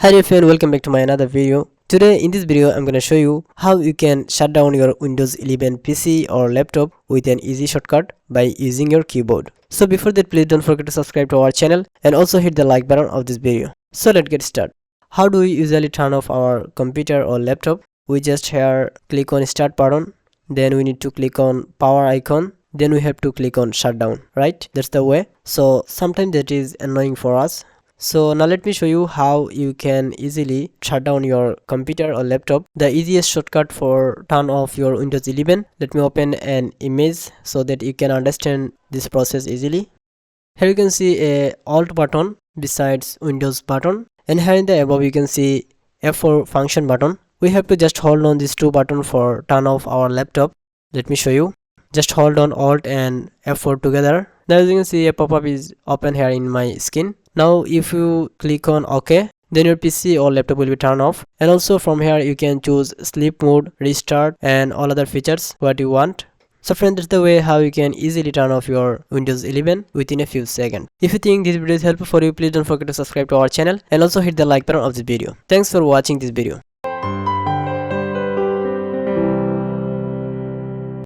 Hi dear friend, welcome back to my another video. Today in this video I'm gonna show you how you can shut down your Windows 11 PC or laptop with an easy shortcut by using your keyboard. So before that, please don't forget to subscribe to our channel and also hit the like button of this video. So let's get started. How do we usually turn off our computer or laptop? We just here click on start button, then we need to click on power icon, then we have to click on shutdown, right? That's the way. So sometimes that is annoying for us. So now let me show you how you can easily shut down your computer or laptop. The easiest shortcut for turn off your Windows 11. Let me open an image so that you can understand this process easily. Here you can see a Alt button besides Windows button, and here in the above you can see F4 function button. We have to just hold on these two buttons for turn off our laptop. Let me show you. Just hold on Alt and F4 together. Now as you can see, a pop-up is open here in my screen. Now if you click on OK, then your PC or laptop will be turned off, and also from here you can choose sleep mode, restart and all other features what you want. So friends, that's the way how you can easily turn off your Windows 11 within a few seconds. If you think this video is helpful for you, please don't forget to subscribe to our channel and also hit the like button of this video. Thanks for watching this video.